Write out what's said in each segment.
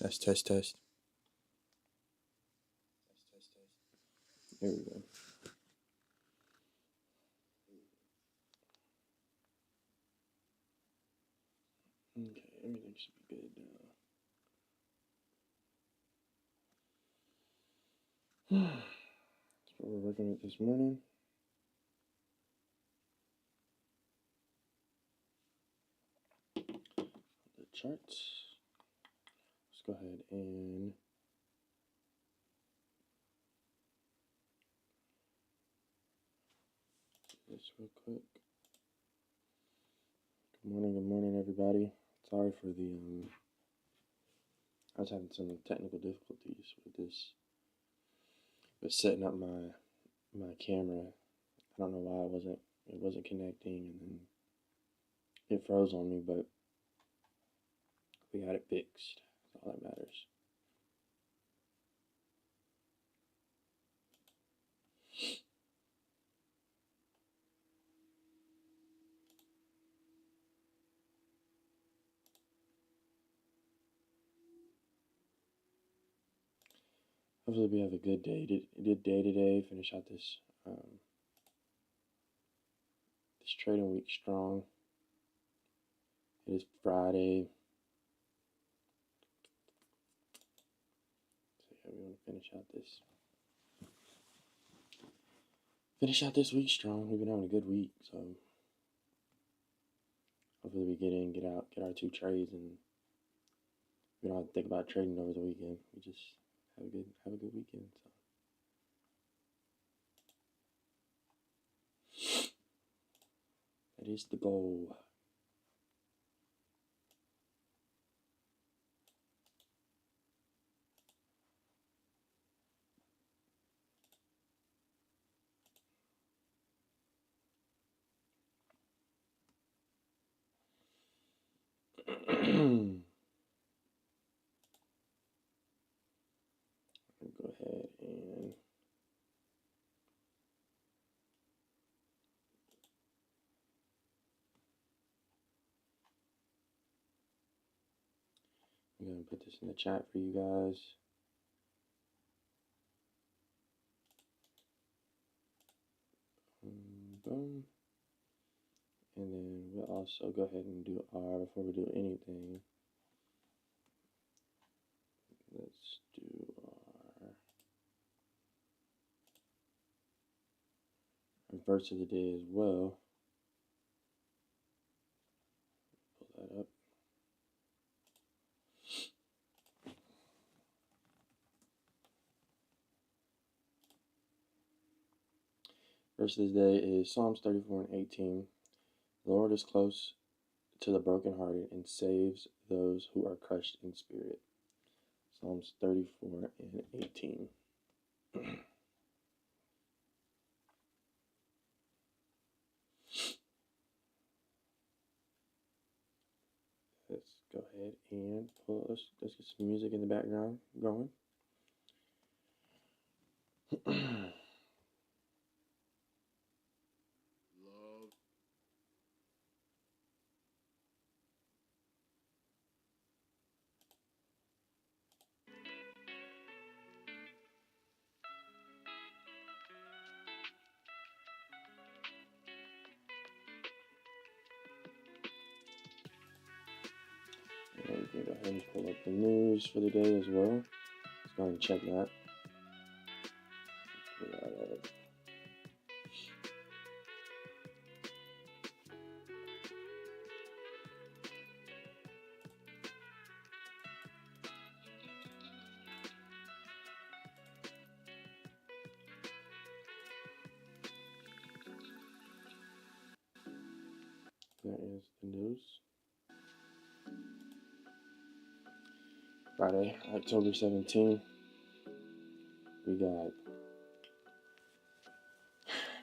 Test, test, test. There we go. Okay, everything should be good now. That's what we're working with this morning. The charts. Let's go ahead and do this real quick. Good morning, everybody. Sorry for the I was having some technical difficulties with this, with setting up my camera. I don't know why it wasn't connecting, and then it froze on me, but we got it fixed. That's all that matters. Hopefully we have a good day. Good day today. Finish out this this trading week strong. It is Friday. So yeah, we want to finish out this week strong. We've been having a good week, so hopefully we get in, get out, get our 2 trades, and we don't have to think about trading over the weekend. We just have a good weekend. So that is the goal. Go ahead and I'm going to put this in the chat for you guys. Boom. And then we'll also go ahead and do R before we do anything. Let's do our verse of the day as well. Pull that up. Verse of the day is Psalms 34:18. The Lord is close to the brokenhearted and saves those who are crushed in spirit. Psalms 34:18. Let's go ahead and let's get some music in the background going. And we can go ahead and pull up the news for the day as well. Let's go ahead and check that. That is the news. Friday, October 17th. We got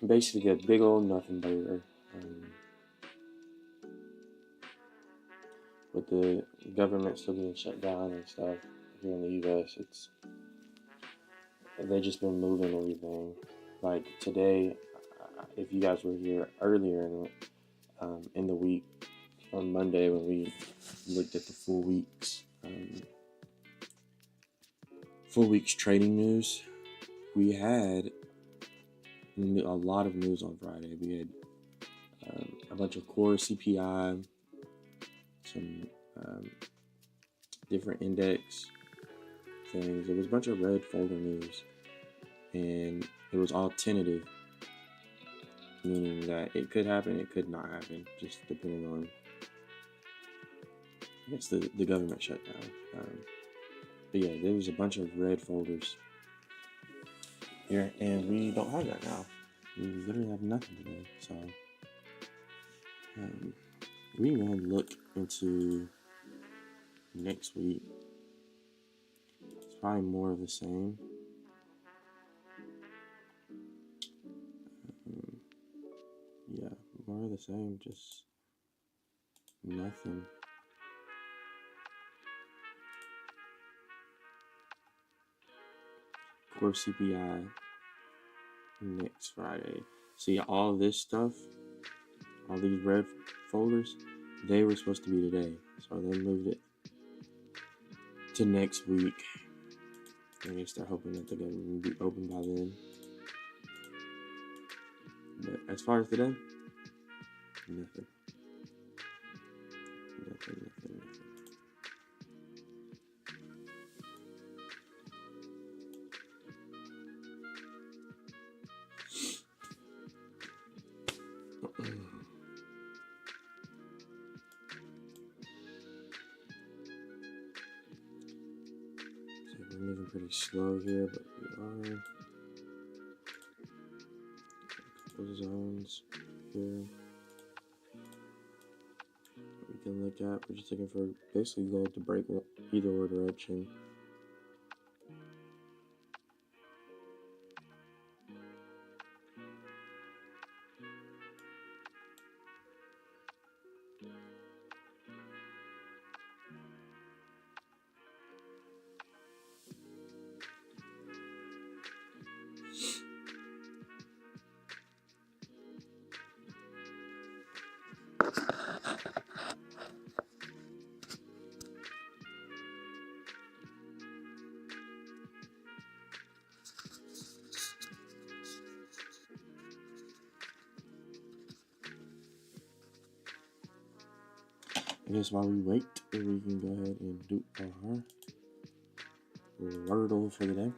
basically a big old nothing burger. With the government still being shut down and stuff here in the U.S., they've just been moving everything. Like today, if you guys were here earlier in the week, on Monday when we looked at the full weeks, full week's trading news. We had a lot of news on Friday. We had a bunch of core CPI, some different index things. It was a bunch of red folder news, and it was all tentative, meaning that it could happen, it could not happen, just depending on, I guess, the government shutdown. But yeah, there was a bunch of red folders here, and we don't have that now. We literally have nothing today, so we can go and look into next week. It's probably more of the same. Yeah, more of the same, just nothing. Core CPI next Friday. See, all this stuff, all these red folders, they were supposed to be today, so they moved it to next week. I guess they're hoping that the government will be open by then. But as far as today, nothing. Nothing. So we're moving pretty slow here, but we are. A couple zones here we can look at. We're just looking for basically gold to break either or direction. I guess while we wait, we can go ahead and do our wordle for the day.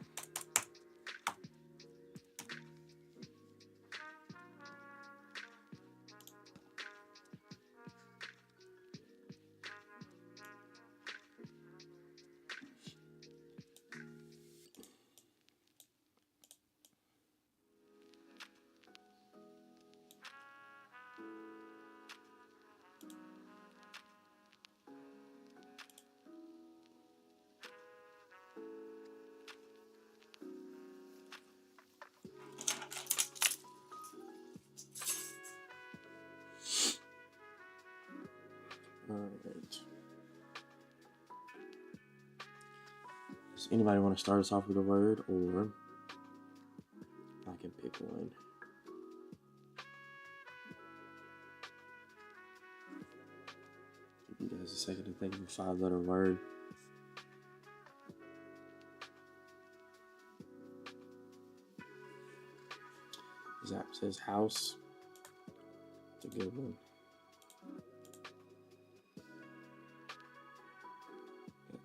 Alright. Does anybody want to start us off with a word, or I can pick one? Give you guys a second to think of a 5-letter word. Zap says house. It's a good one. Got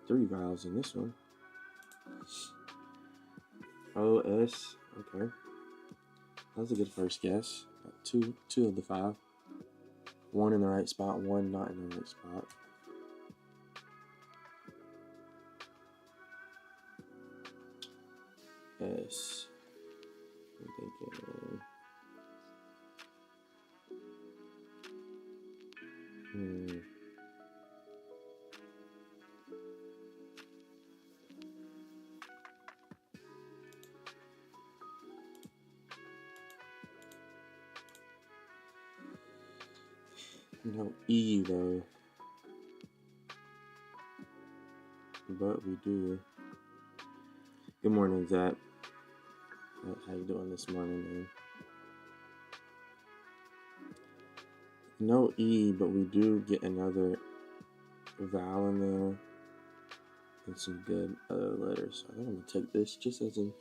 three vowels in this one. OS. Okay, that's a good first guess. Got two of the 5. One in the right spot, one not in the right spot. S. I'm thinking. No E though, but we do. Good morning, Zach. How you doing this morning, man? No E, but we do get another vowel in there. and some good letters. I think I'm gonna take this just as an,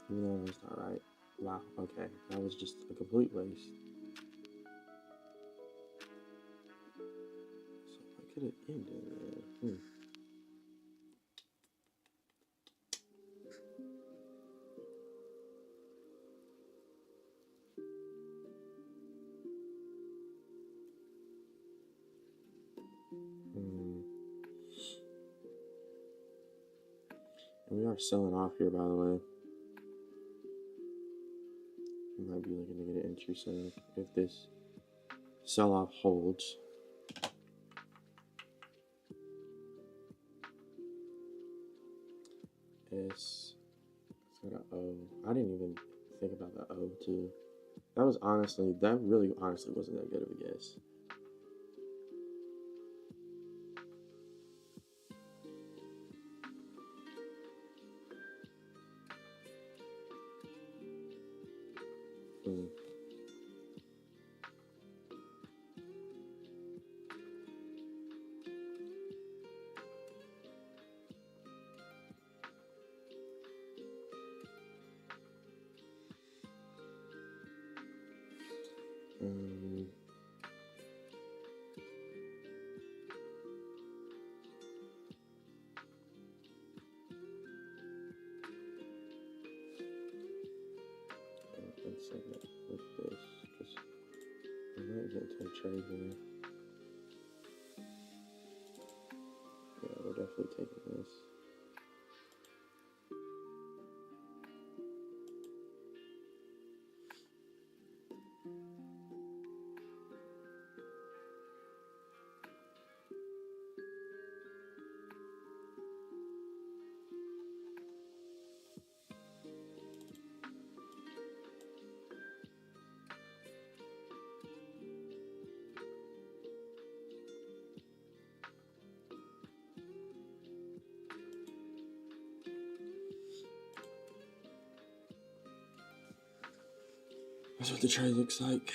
even though it's not right. Wow, okay, that was just a complete waste. So I could have ended there. And we are selling off here, by the way. We might be looking to get an entry soon if this sell-off holds. It's got an O. I didn't even think about the O too. That really honestly wasn't that good of a guess. Let's say that with this, because I might get into a trade here. Yeah, we're definitely taking this. That's what the trade looks like.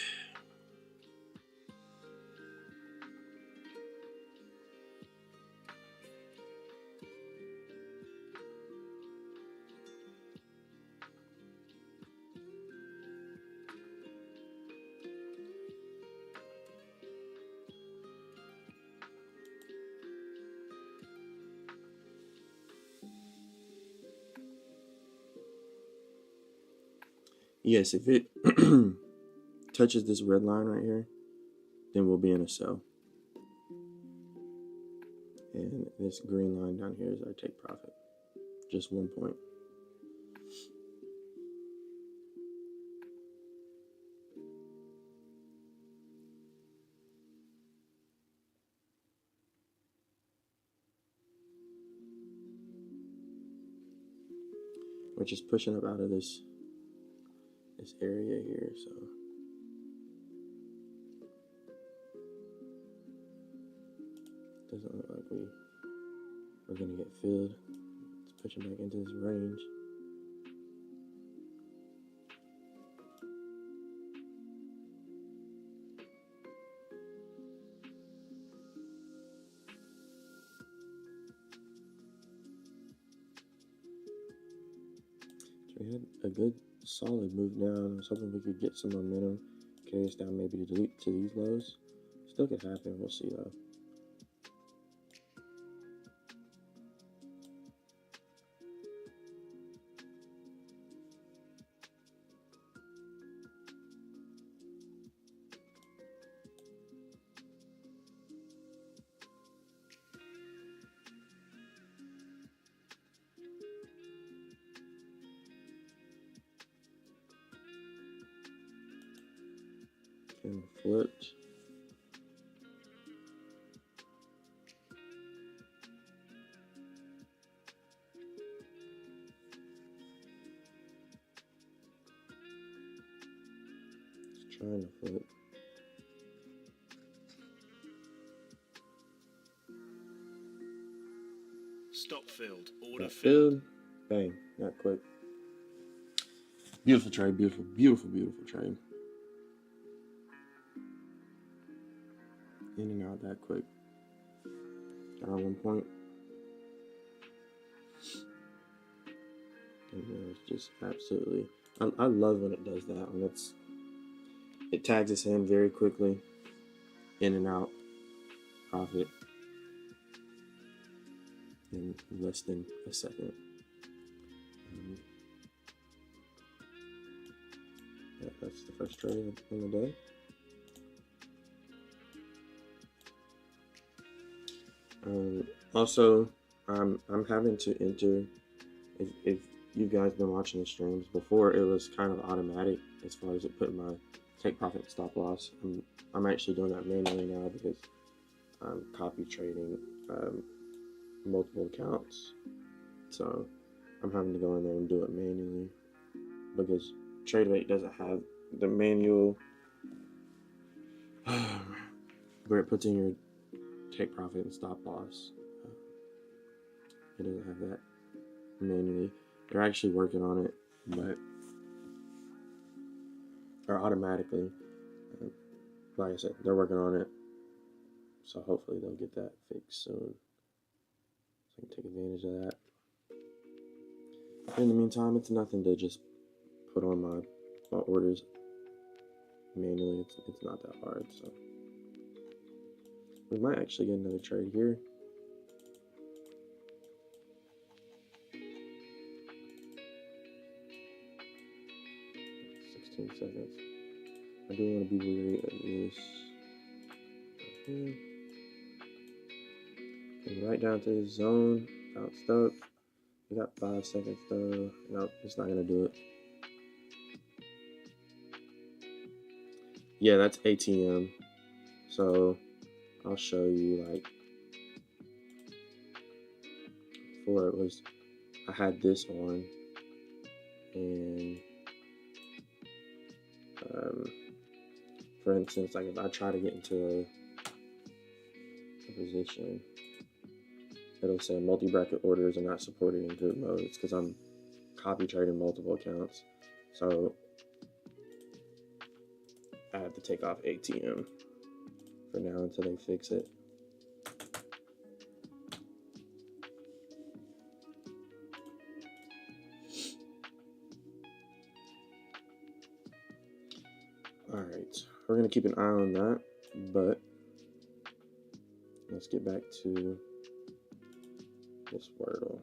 Yes, if it touches this red line right here, then we'll be in a sell. And this green line down here is our take profit. Just 1 point. We're just pushing up out of this area here, so doesn't look like we're gonna get filled. It's pushing back into this range. So we had a good solid move down. I was hoping we could get some momentum, carry us down maybe to these lows. Still could happen, we'll see though. And flipped. Just trying to flip. Stop filled. Order Not filled. Bang. Not quick. Beautiful trade. Beautiful, beautiful, beautiful trade. In and out that quick. around one point. And it's just absolutely, I love when it does that. When it tags its hand very quickly, in and out, profit in less than a second. That's the first trade in the day. Also, I'm having to enter. If you guys been watching the streams before, it was kind of automatic as far as it putting my take profit and stop loss. I'm actually doing that manually now because I'm copy trading multiple accounts, so I'm having to go in there and do it manually because TradeMate doesn't have the manual where it puts in your take profit and stop loss. It doesn't have that manually. They're actually working on it, but or automatically. Like I said, they're working on it, so hopefully they'll get that fixed soon. So I can take advantage of that. In the meantime, it's nothing to just put on my orders manually. It's not that hard. So we might actually get another trade here. Seconds. I do want to be wary of this. Okay, right down to the zone, bounced up. We got 5 seconds though. Nope, it's not gonna do it. Yeah, that's ATM. So I'll show you, like, before it was, I had this on, and for instance, like if I try to get into a position, it'll say multi-bracket orders are not supported in group mode. It's because I'm copy trading multiple accounts, so I have to take off ATM for now until they fix it. Alright, we're going to keep an eye on that, but let's get back to this Wordle.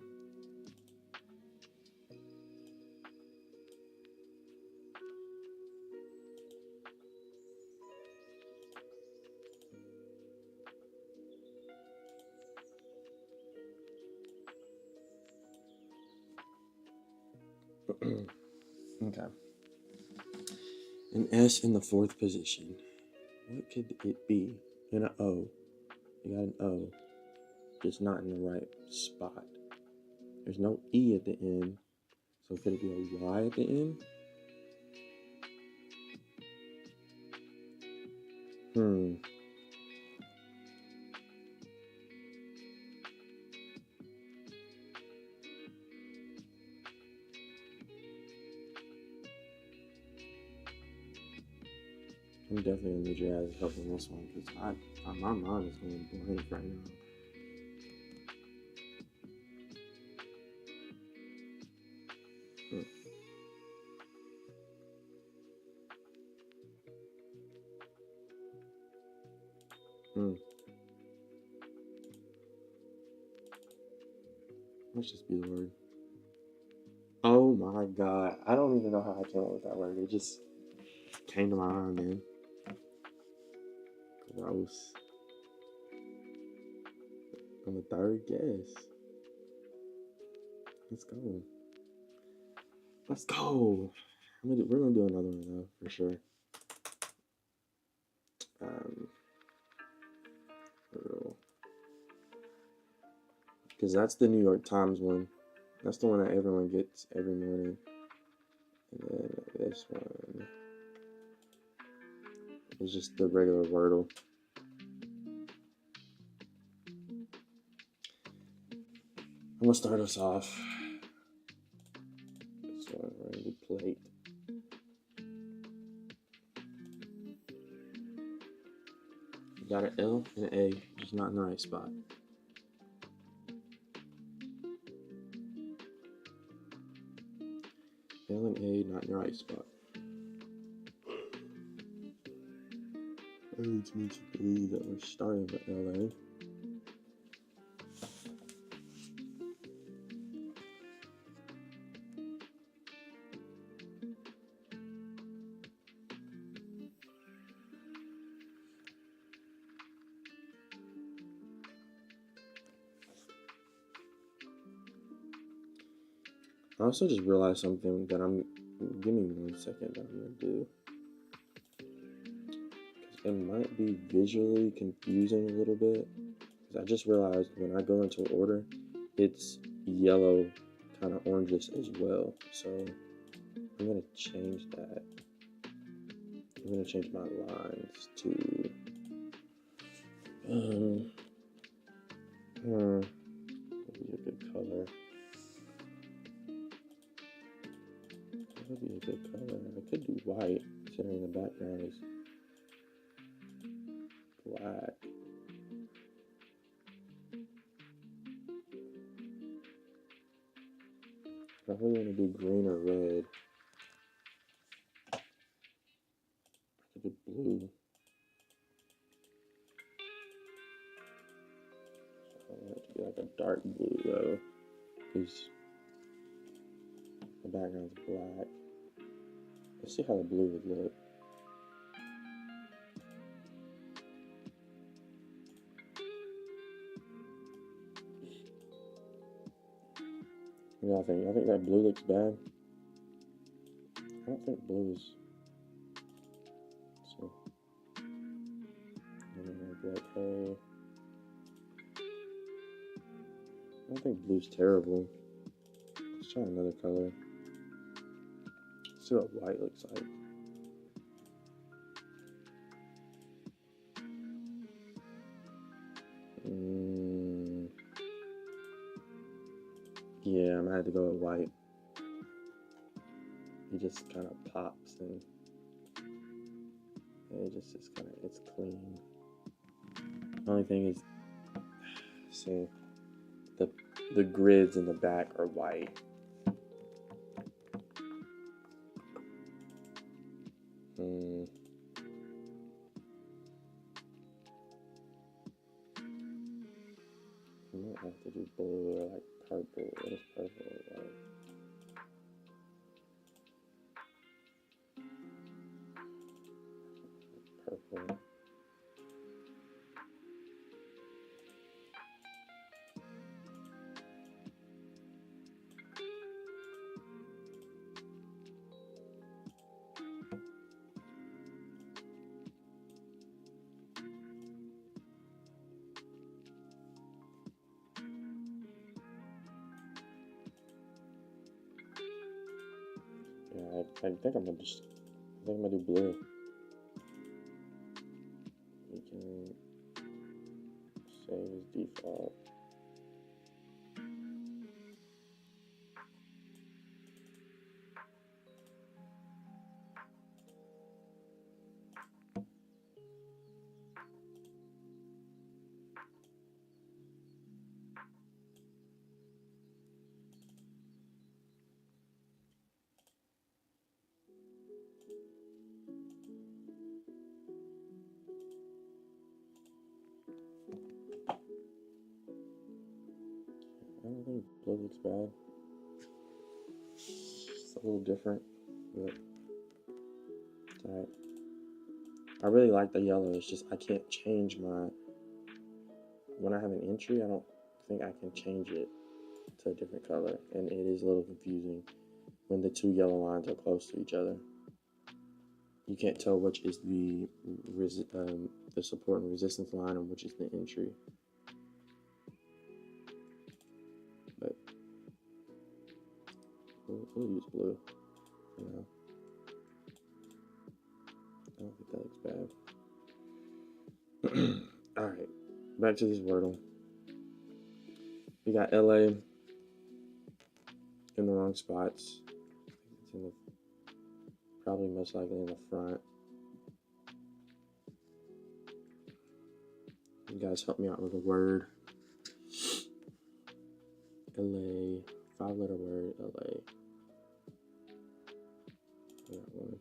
Okay. An S in the 4th position. What could it be? And an O. You got an O, just not in the right spot. There's no E at the end, so could it be a Y at the end? I'm definitely gonna need your guys' help on this one because my mind is going blank right now. Let's just be the word. Oh my god. I don't even know how I came up with that word. It just came to my mind, man. Gross. On the 3rd guess. Let's go. Let's go. We're gonna do another one though, for sure. Because that's the New York Times one. That's the one that everyone gets every morning. And then this one is just the regular Wordle. I'm gonna start us off. This one, we're gonna do plate. You got an L and an A, just not in the right spot. A, not in the right spot. That leads me to believe that we're starting with LA. I also just realized something that give me 1 second that I'm gonna do. Because it might be visually confusing a little bit. Because I just realized when I go into order, it's yellow, kind of orangish as well. So I'm gonna change that. I'm gonna change my lines to would be a good color. That would be a good color. I could do white, considering the background is black. I really want to do green or red. I could do blue. I want it to be like a dark blue though, because the background's black. Let's see how the blue would look. What do y'all think? Y'all think that blue looks bad? I don't think blue is. So, I'm gonna be like, hey. I don't think blue's terrible. Let's try another color. Let's see what white looks like. Yeah, I'm gonna have to go with white. He just kind of pops and it just is kind of, it's clean. The only thing is, see, the grids in the back are white. I might have to do blue or like purple. What is purple like? Purple. Yeah, I think I'm gonna do blue. We can save as default. I don't think blue looks bad. It's a little different, but it's alright. I really like the yellow. It's just I can't change when I have an entry, I don't think I can change it to a different color, and it is a little confusing when the two yellow lines are close to each other. You can't tell which is the support and resistance line and which is the entry. But we'll use blue for now. I don't think that looks bad. All right, back to this Wordle. We got LA in the wrong spots. It's in the, probably most likely in the front. You guys help me out with a word. LA, 5-letter word, LA. for that one.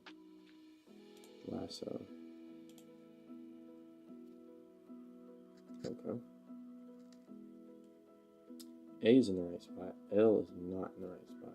Lasso. Okay. A is in the right spot. L is not in the right spot.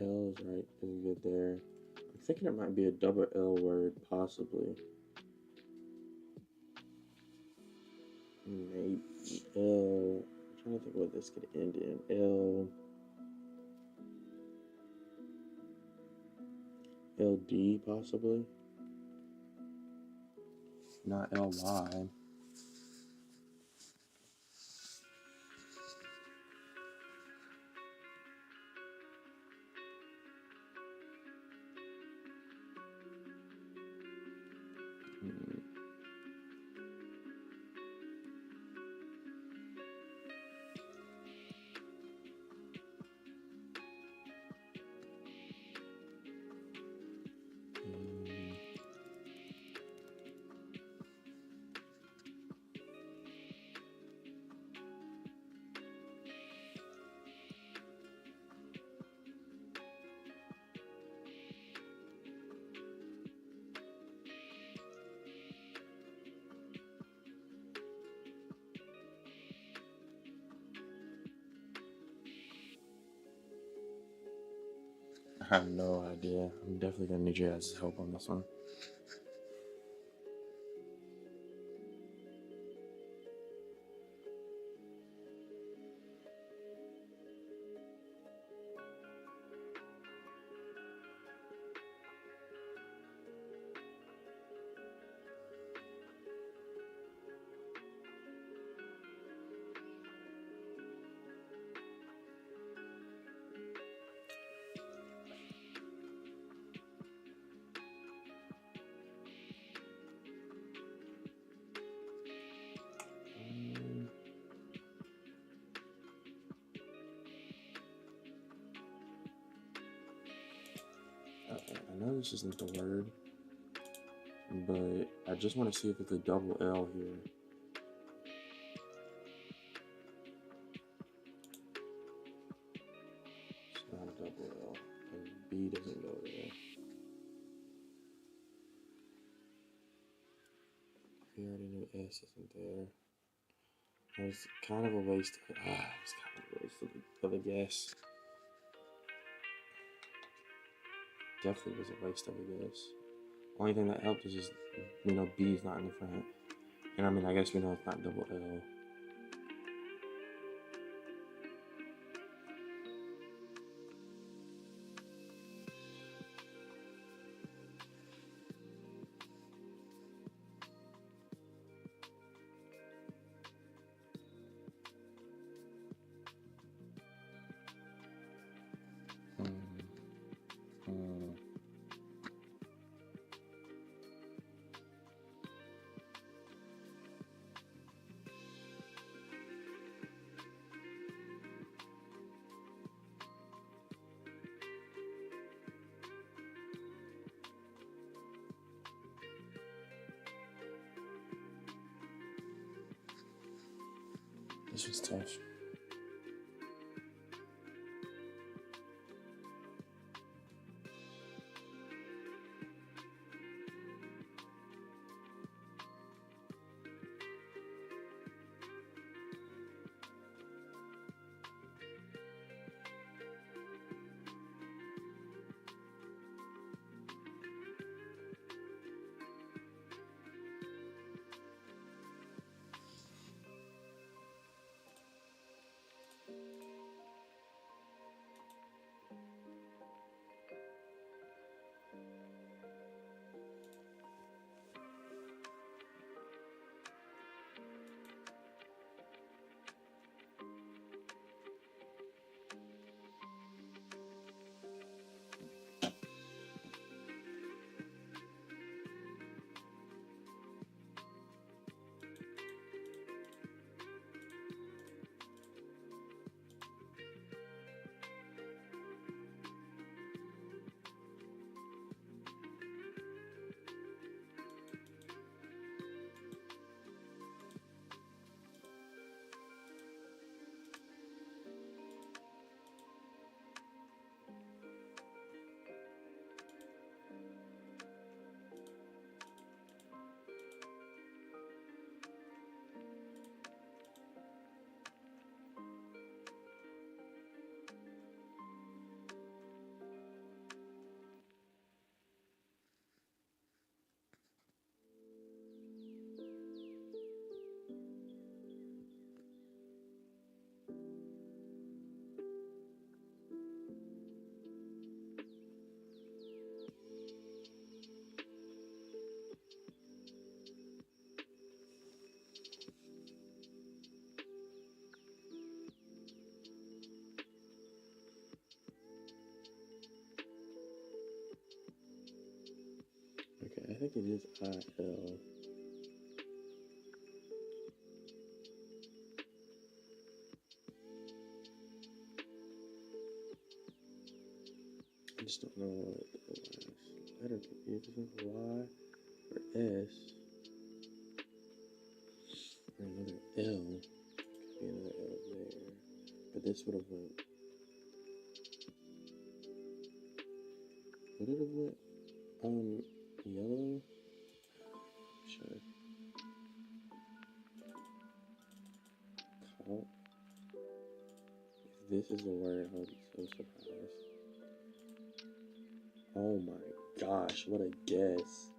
L is right, is good there. I'm thinking it might be a double L word, possibly. Maybe L. I'm trying to think what this could end in. L. LD, possibly. Not LY. I have no idea. I'm definitely gonna need your guys' help on this one. Okay, I know this isn't the word, but I just want to see if it's a double L here. It's not a double L, and B doesn't go there. We already knew S isn't there. It was kind of a waste of it. It's kind of a waste of a guess. Definitely was a waste of a guess. Only thing that helped is just, B is not in the front. And I mean, I guess we know it's not double L. This was tough. think it is IL. I just don't know what the last letter could be. If it's Y or S or another L. Could be another L there. But this would have went. Would it have went yellow? Sure. Caught. If this is the word, I would be so surprised. Oh my gosh, what a guess.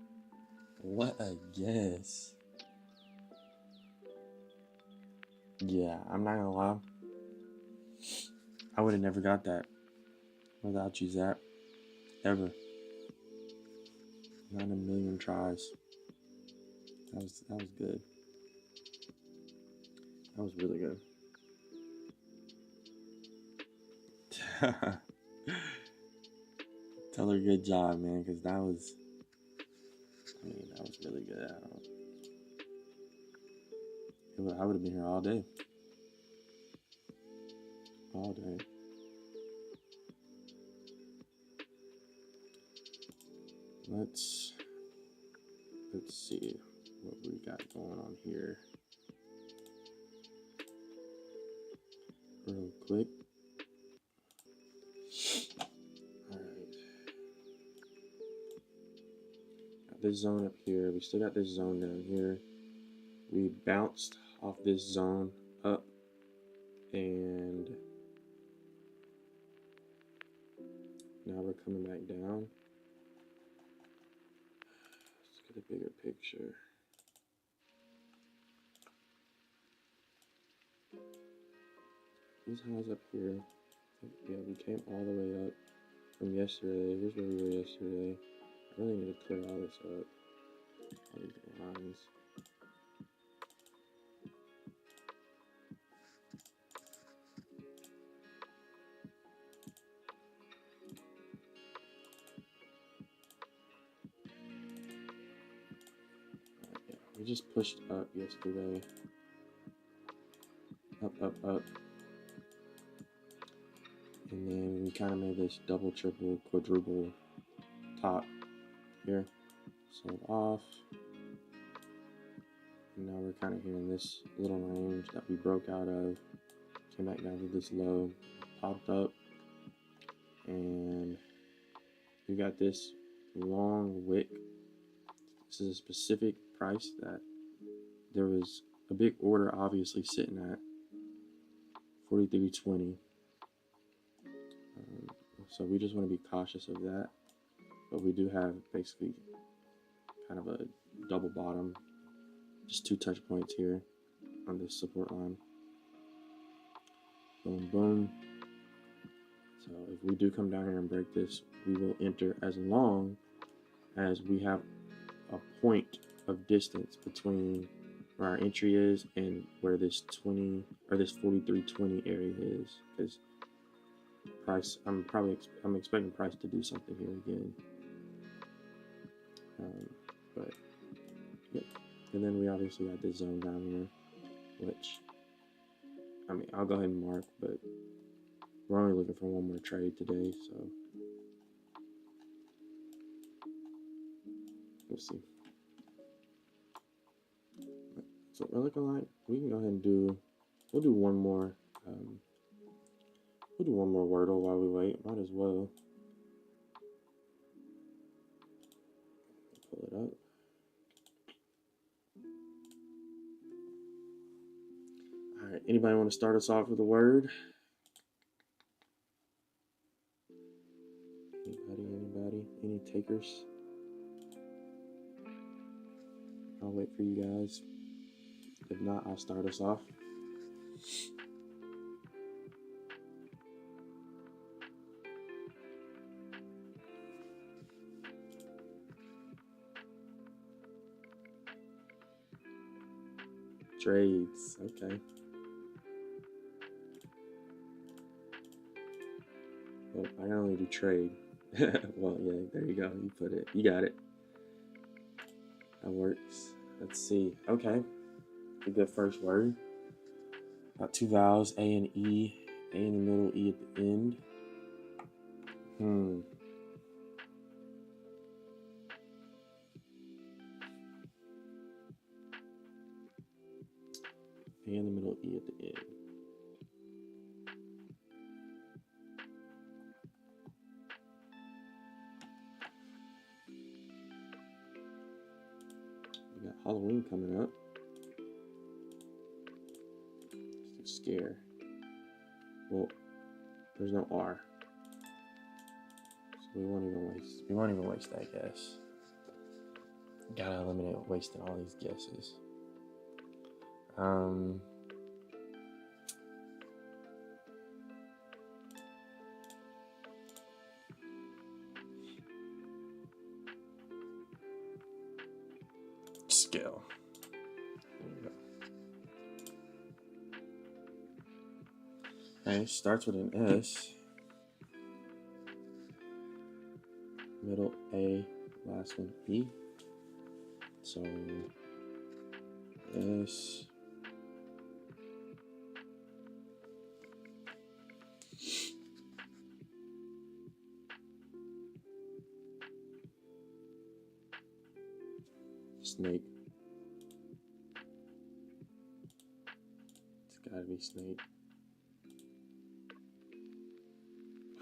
What a guess. Yeah, I'm not gonna lie. I would have never got that without you, Zach. Ever. Not in a million tries. That was good. That was really good. Tell her good job, man, because that was really good. I would have been here all day. All day. Let's see what we got going on here real quick. All right. Got this zone up here. We still got this zone down here. We bounced off this zone up, and now we're coming back down. Let's get a bigger picture. These highs up here. Yeah, we came all the way up from yesterday. Here's where we were yesterday. I really need to clear all this up. All these lines. Yeah, we just pushed up yesterday. Up. And then we kind of made this double, triple, quadruple top here. Sold off. And now we're kind of here in this little range that we broke out of. Came back down to this low, popped up, and we got this long wick. This is a specific price that there was a big order obviously sitting at 43.20. So we just want to be cautious of that. But we do have basically kind of a double bottom, just 2 touch points here on this support line. Boom, boom. So if we do come down here and break this, we will enter as long as we have a point of distance between where our entry is and where this 20 or this 43.20 area is. Because price, I'm expecting price to do something here again. But yep. And then we obviously got this zone down here, which I'll go ahead and mark, but we're only looking for one more trade today, so we'll see. So we're looking like we can go ahead and we'll do one more. We'll do one more Wordle while we wait. Might as well. Pull it up. All right. Anybody want to start us off with a word? Anybody? Any takers? I'll wait for you guys. If not, I'll start us off. Trades, okay. Well, I can only do trade. Well, yeah, there you go. You put it. You got it. That works. Let's see. Okay. A good first word. Got two vowels, A and E. A in the middle, E at the end. A in the middle, E at the end. We got Halloween coming up. It's a scare. Well, there's no R. So we won't even waste that guess. Gotta eliminate wasting all these guesses. Scale. Okay, starts with an S. Middle A, last one E. So S. Snake. It's gotta be snake.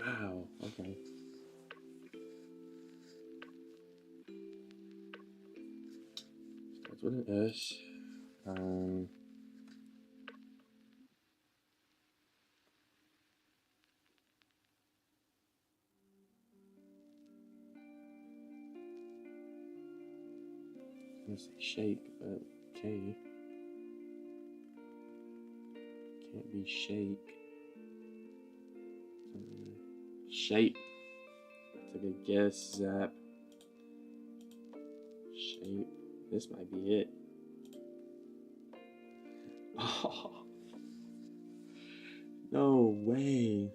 Wow, okay. Starts with an S. I'm gonna say shake, but K. Can't be shake. Shape. That's a good guess, Zap. Shape. This might be it. Oh, no way.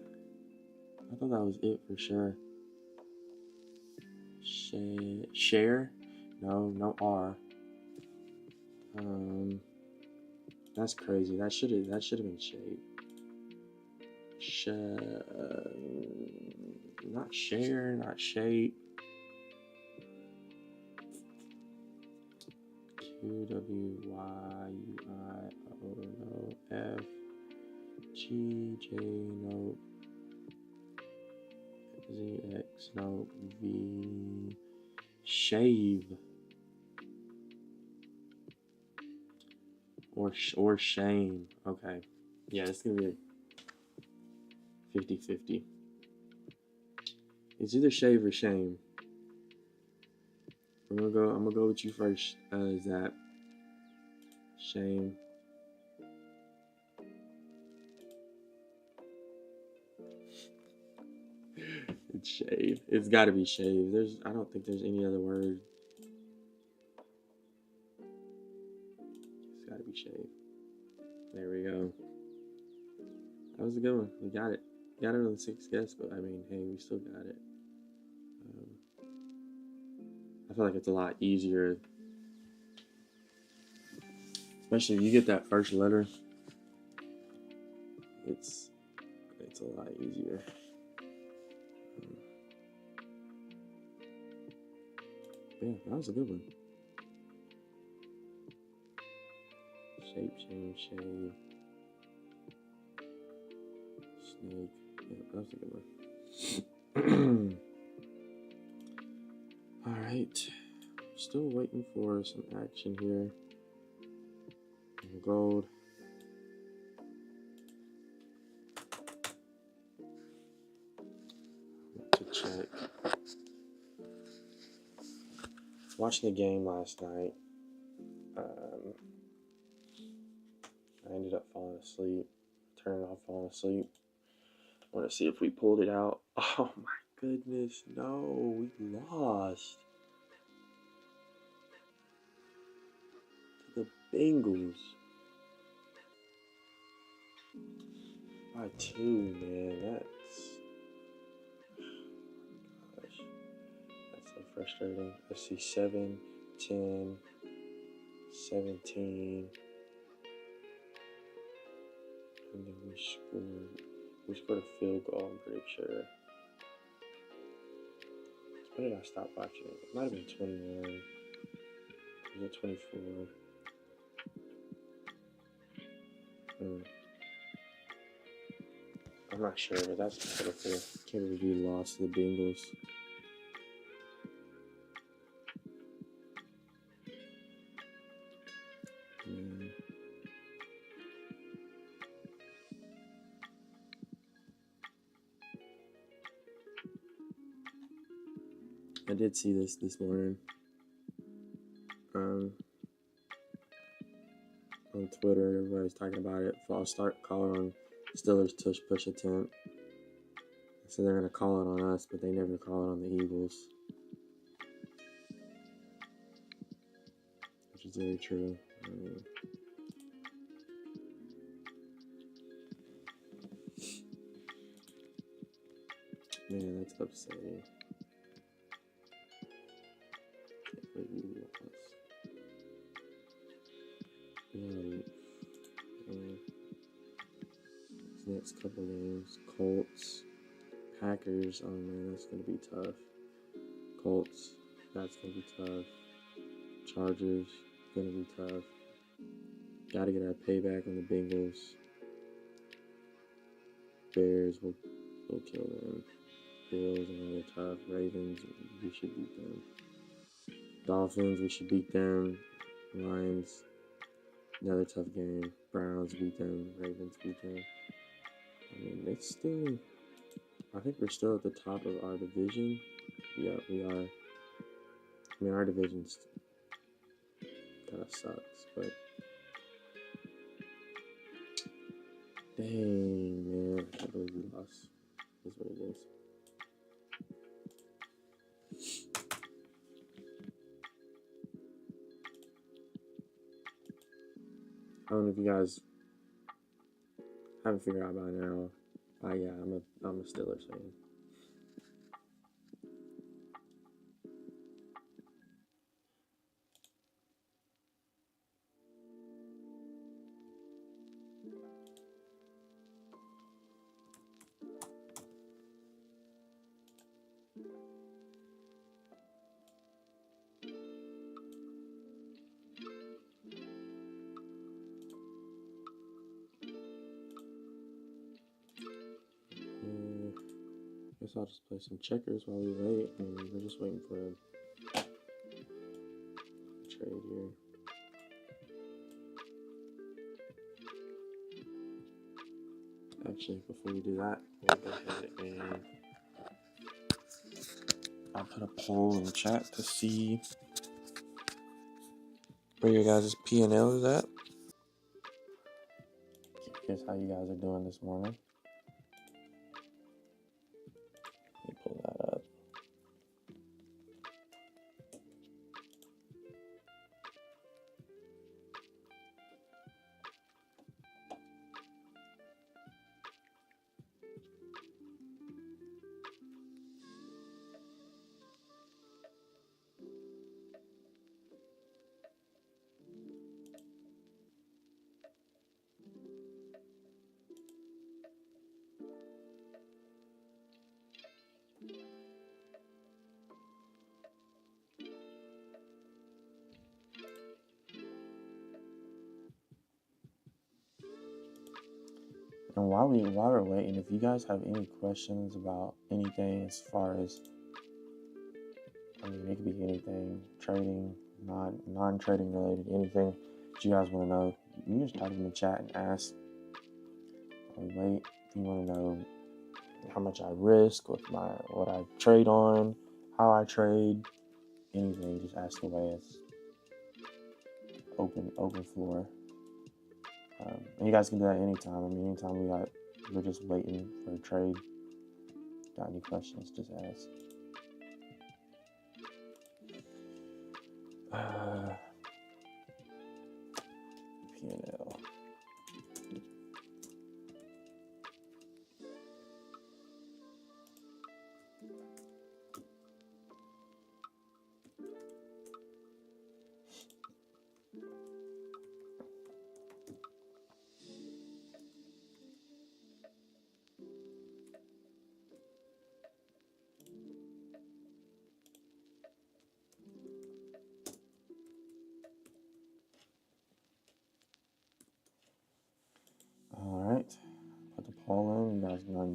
I thought that was it for sure. Share? No R. That's crazy. That should have been shape. Not share, not shape. QWYUIO FGJ no ZX no V shave or shame. Okay, yeah, it's gonna be a 50-50. It's either shave or shame. I'm gonna go with you first, Zap. Shame. It's shave. It's gotta be shave. I don't think there's any other word. It's gotta be shave. There we go. That was a good one. We got it. Got it on the sixth guess, but I mean, hey, we still got it. I feel like it's a lot easier, especially if you get that first letter. It's a lot easier. Yeah, that was a good one. Shape, shame, shave. Snake. Yeah, that was a good one. Alright. Still waiting for some action here. Gold. To check. Watching the game last night. I ended up falling asleep. Turning off, falling asleep. I want to see if we pulled it out. Oh my goodness, no, we lost to the Bengals by 2, man. That's so frustrating. Let's see, 7, 10, 17. And then we scored a field goal, I'm pretty sure. When did I stop watching it? It might have been 21. Was it 24? I'm not sure, but that's pitiful. Can't believe we lost to the Bengals. I did see this morning on Twitter. Everybody's talking about it. False start call on Steelers tush push attempt. So they're gonna call it on us, but they never call it on the Eagles, which is very true. Man, that's upsetting. Can't believe we lost. These next couple games, Colts, Packers. Oh man, that's gonna be tough. Colts, that's gonna be tough. Chargers, gonna be tough. Gotta get our payback on the Bengals. Bears, we'll kill them. Bills, another tough. Ravens, we should beat them. Dolphins, we should beat them. Lions, another tough game. Browns, beat them. Ravens, beat them. I mean, it's still... I think we're still at the top of our division. Yeah, we are. I mean, our division's kind of sucks, but... Dang, man. I can't believe we lost. That's what it is. I don't know if you guys haven't figured out by now. Yeah, I'm a Steelers fan. Guess I'll just play some checkers while we wait, and we're just waiting for a trade here. Actually, before we do that, we'll go ahead and I'll put a poll in the chat to see where your guys' P&L is at. Guess how you guys are doing this morning. Let me pull that up. And while we're waiting, if you guys have any questions about anything as far as, I mean, it could be anything, trading, non-trading related, anything that you guys want to know, you can just type in the chat and ask. While we wait, if you want to know how much I risk, what I trade on, how I trade, anything, just ask away. It's open floor. And you guys can do that anytime. I mean, anytime we're just waiting for a trade. Got any questions, just ask. P&L.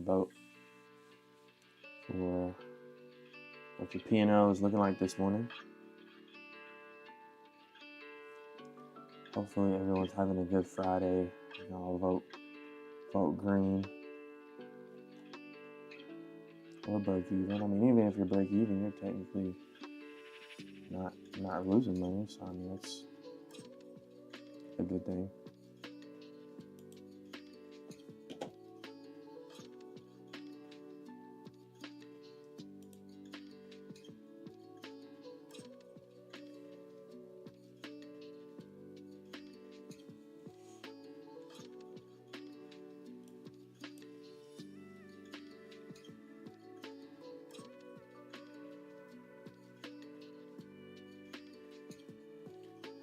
boat for what your P&L is looking like this morning. Hopefully everyone's having a good Friday. Y'all vote green or break even. I mean, even if you're break even, you're technically not losing money. So I mean, that's a good thing.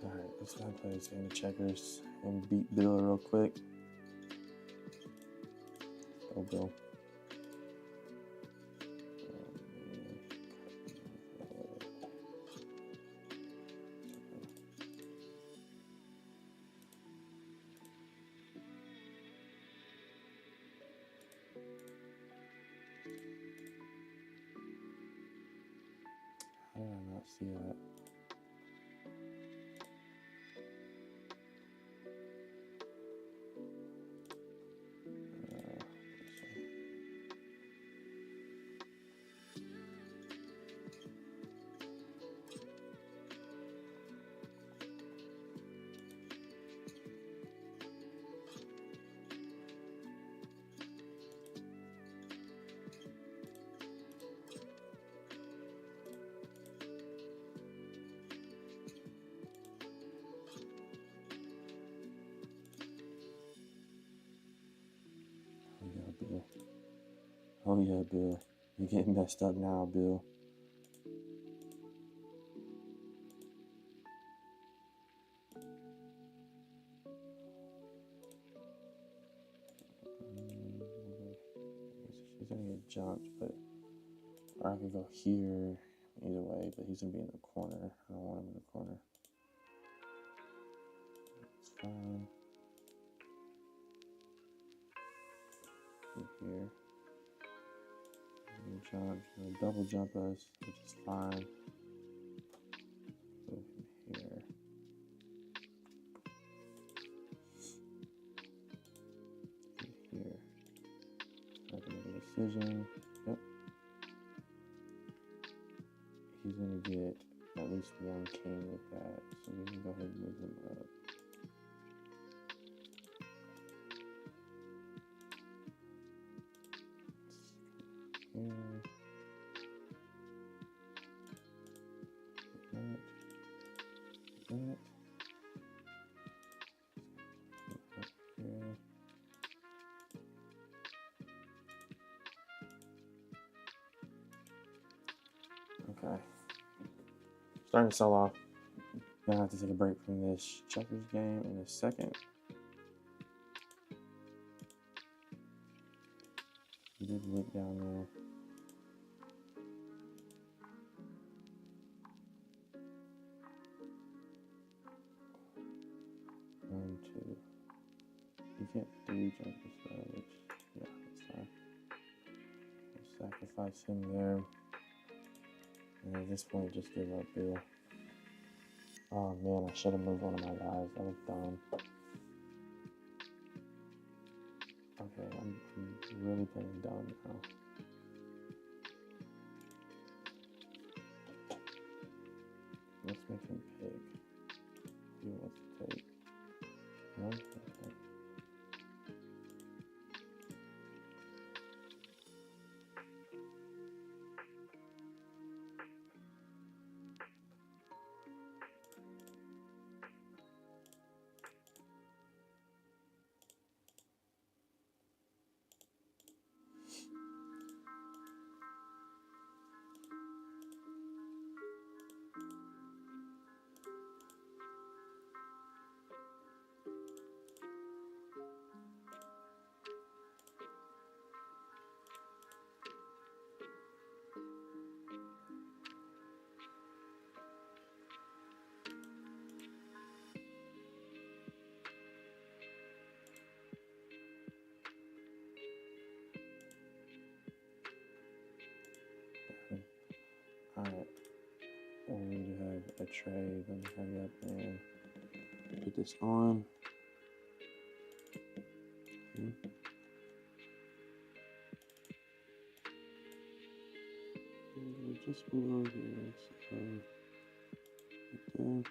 Alright, let's go play this game of checkers and beat Bill real quick. Oh, Bill. How did I not see that? Bill. Oh yeah, Bill. You're getting messed up now, Bill. He's gonna get jumped, but or I could go here either way, but he's gonna be in the corner. I don't want him in the corner. It's fine. Here. Jump, double jump us, which is fine. Go from here. Here. I can make a decision. Yep. He's gonna get at least one king with that, so we can go ahead and move him up. Here. That. Here. Okay. Starting to sell off. Gonna have to take a break from this checkers game in a second. He did look down there. One, two. You can't three jump this way, which, yeah, that's fine. We'll sacrifice him there. And at this point, just give up Bill. Oh man, I should have moved one of my guys. That was dumb. Okay, I'm really playing dumb now. Let's make him pick. He wants to take. No? Okay. a tray. Let me hurry up and put this on. Just below here, so right there.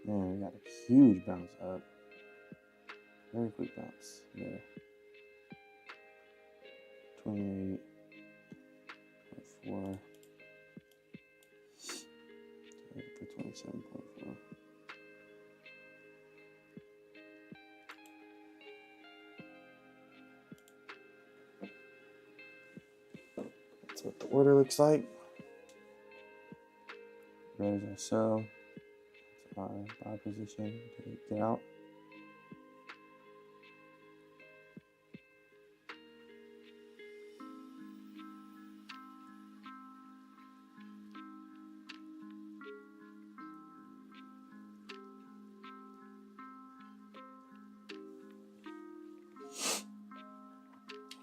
Man, we got a huge bounce up. Very quick bounce there. 28.4 for 27.4. That's what the order looks like. There's our sell. That's our buy position to get out.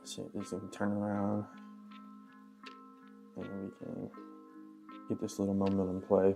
See if this can turn around and we can get this little momentum play.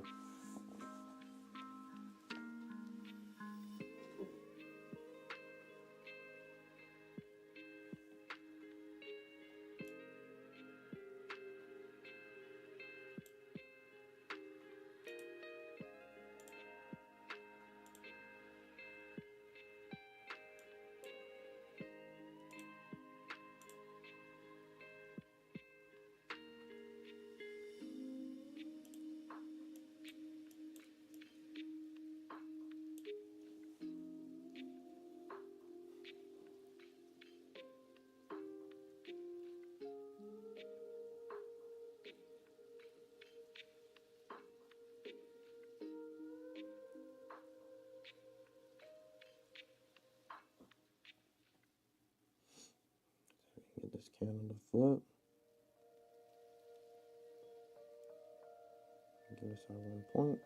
Get this candle to flip. Give us our 1 point.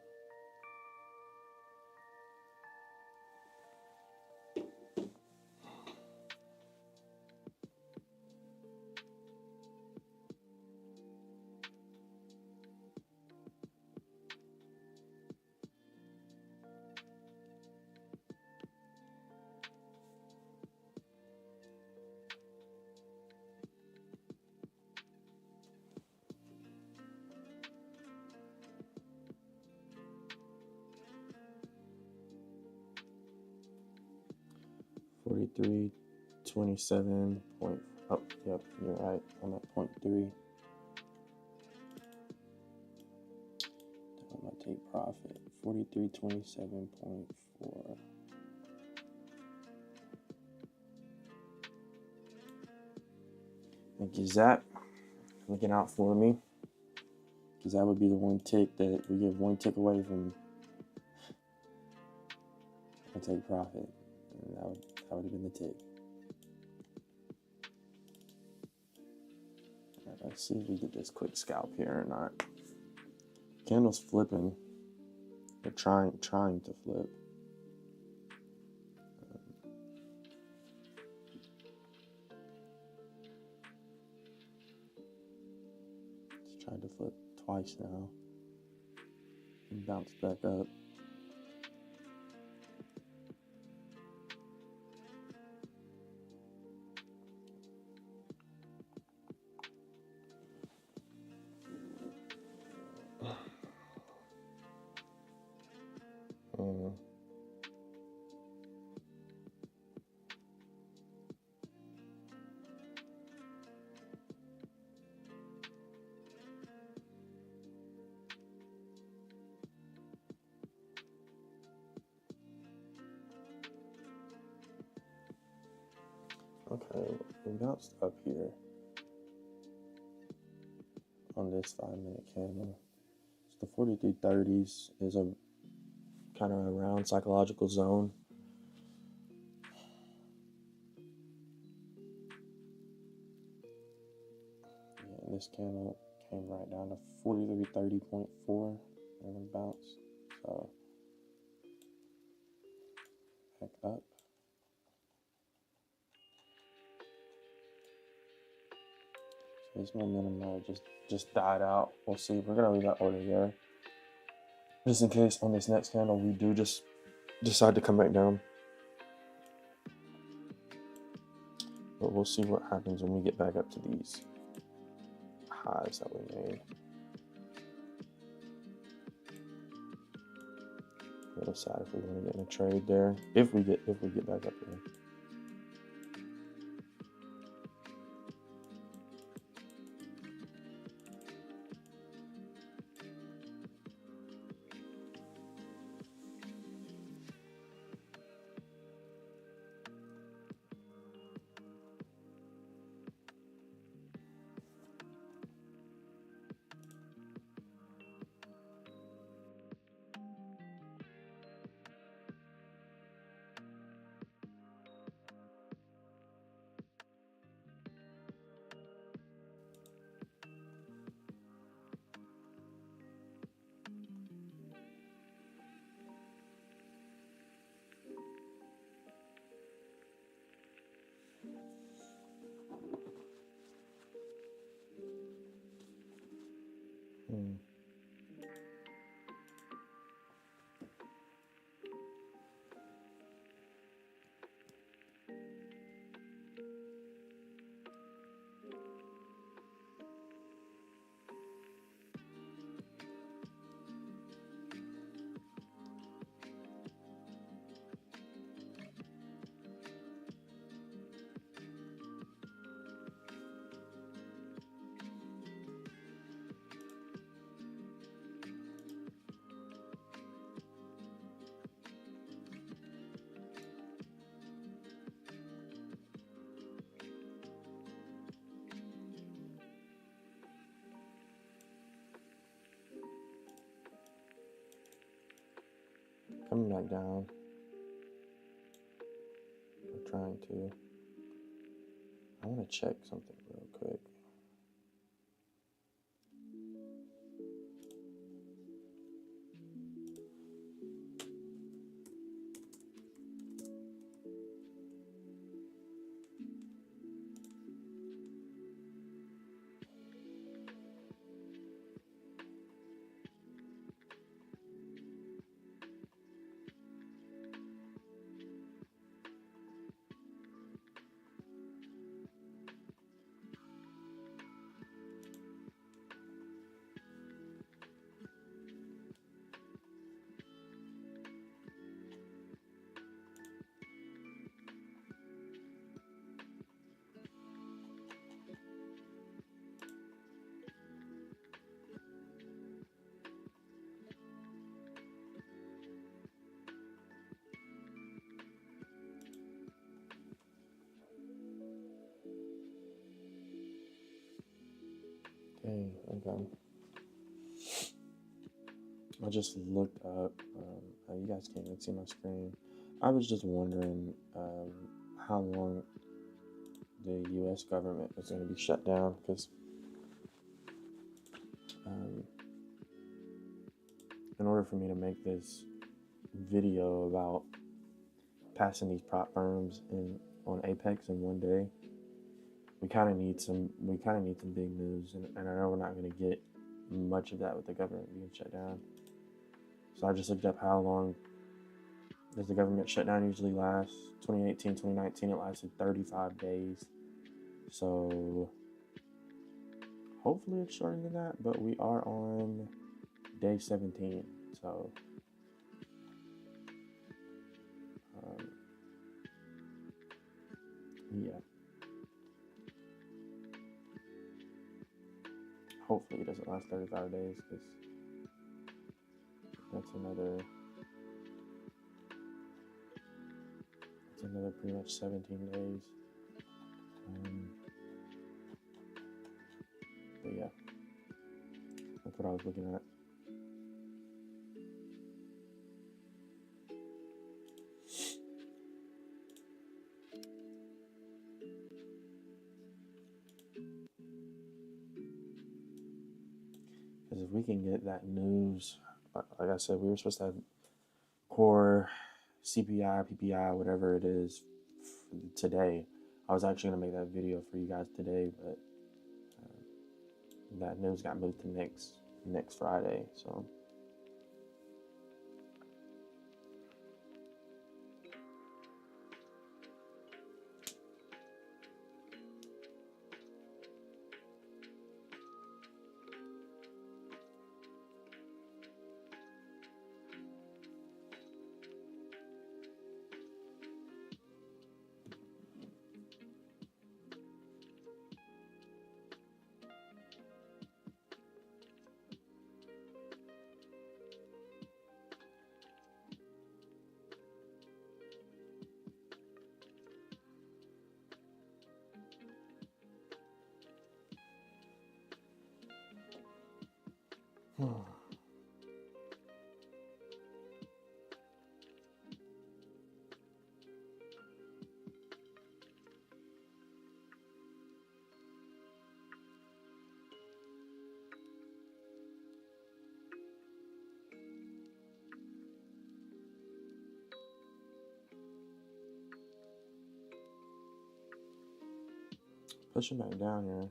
$43.27 point. Oh, yep, you're right. I'm at 0.3. I'm gonna take profit. 43.27.4. Thank you, Zach. Looking out for me. Because that would be the one tick that we give one tick away from. I take profit. And that would have been the tick. All right, let's see if we get this quick scalp here or not. Candle's flipping. They're trying to flip. It's tried to flip twice now. And bounce back up. Okay, we bounced up here on this 5-minute candle. So the 4330s is a kind of a round psychological zone. Yeah, this candle came right down to 4330.4 and then bounced. So back up. So This momentum might have just died out. We'll see. We're gonna leave that order there, just in case on this next candle we do just decide to come back down. But we'll see what happens when we get back up to these highs that we made. A little sad if we want to get in a trade there. If we get back up there. Coming back down. We're trying to. I want to check something real quick. Dang, okay. I just looked up. You guys can't even see my screen. I was just wondering how long the U.S. government is going to be shut down, because in order for me to make this video about passing these prop firms on Apex in one day, we kind of need some big news, and I know we're not going to get much of that with the government being shut down. So I just looked up how long does the government shutdown usually last. 2018, 2019, it lasted 35 days. So hopefully it's shorter than that, but we are on day 17. So yeah. Hopefully it doesn't last 35 days, because that's another pretty much 17 days. But yeah, that's what I was looking at. Because if we can get that news, like I said, we were supposed to have core CPI, PPI, whatever it is, today. I was actually going to make that video for you guys today, but that news got moved to next Friday. So. Pushing back down here.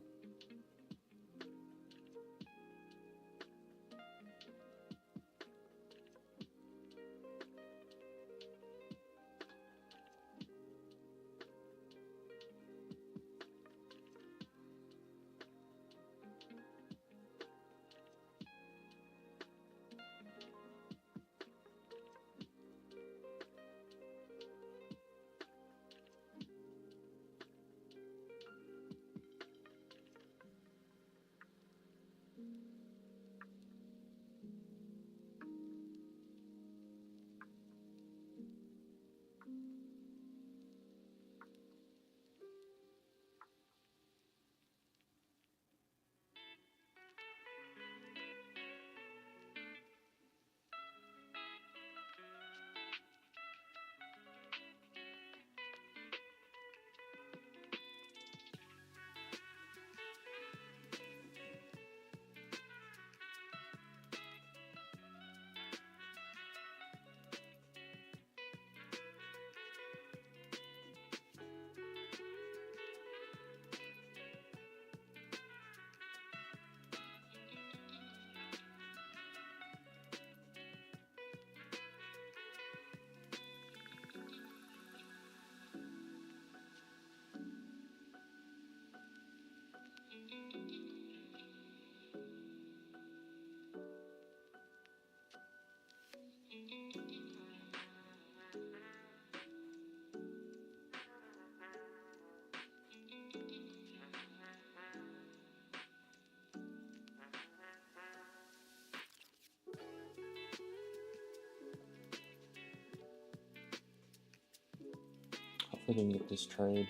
Hopefully we can get this trade,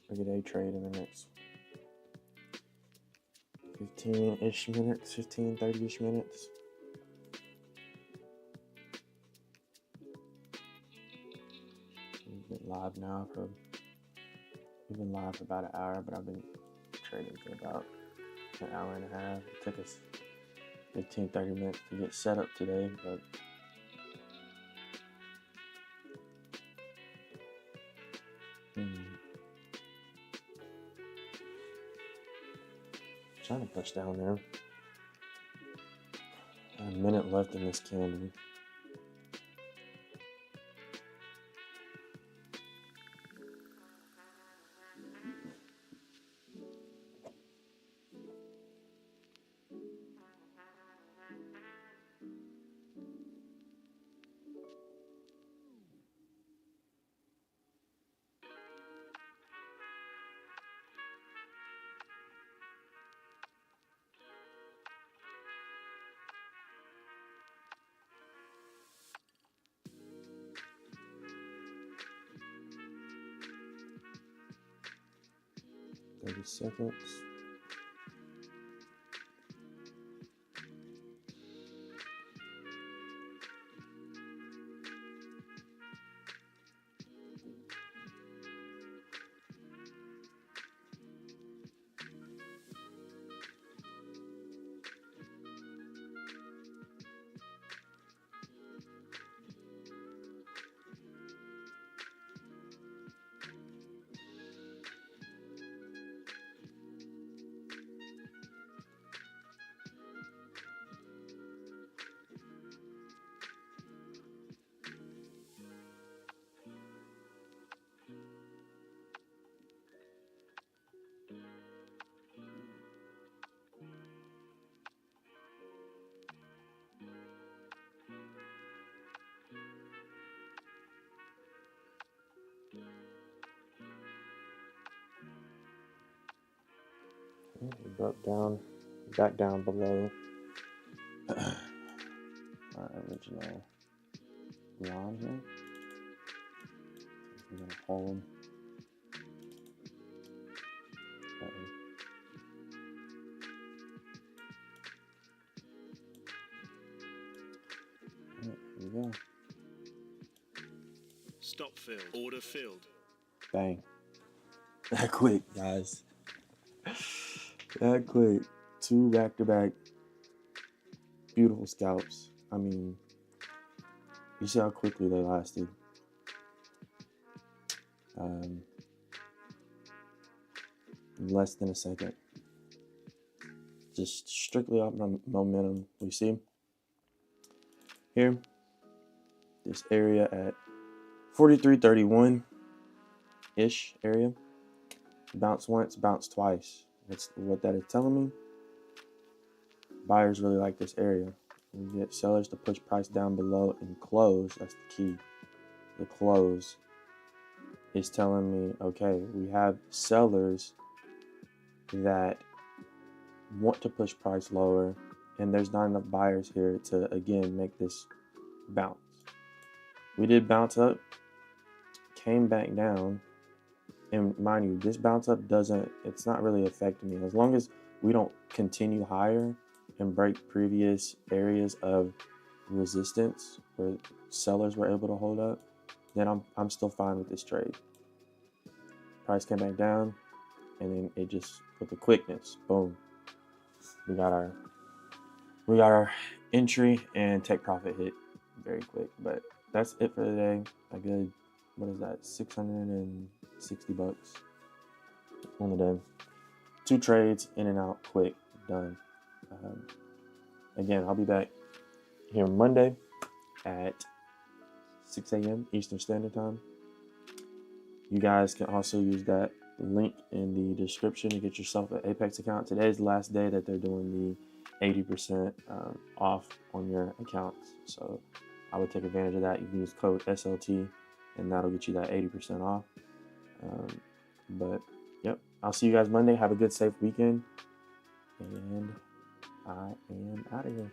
or get a trade in the next 15-ish minutes, 30-ish minutes. We've been live now we've been live for about an hour, but I've been trading for about an hour and a half. It took us 15-30 minutes to get set up today, but trying to push down there. A minute left in this candle. Seconds. broke down, back down below our original line here. We're gonna pull them. Here we go. Stop filled. Order filled. Bang. That quick, guys. That quick. 2 back-to-back beautiful scalps. I mean, you see how quickly they lasted. Less than a second. Just strictly off my momentum. You see here, this area at 43.31 ish area. Bounce once, bounce twice. That's what that is telling me. Buyers really like this area. We get sellers to push price down below and close. That's the key. The close is telling me, okay, we have sellers that want to push price lower, and there's not enough buyers here to again make this bounce. We did bounce up, came back down, and mind you, this bounce up it's not really affecting me. As long as we don't continue higher and break previous areas of resistance where sellers were able to hold up, then I'm still fine with this trade. Price came back down, and then it just, with the quickness, boom, we got our entry and take profit hit very quick. But that's it for today. A good, what is that, $660 on the day. 2 trades, in and out, quick, done. Again, I'll be back here Monday at 6 a.m. Eastern Standard Time. You guys can also use that link in the description to get yourself an Apex account. Today's the last day that they're doing the 80% off on your accounts. So I would take advantage of that. You can use code SLT and that'll get you that 80% off. But yep, I'll see you guys Monday. Have a good, safe weekend. And I am out of here.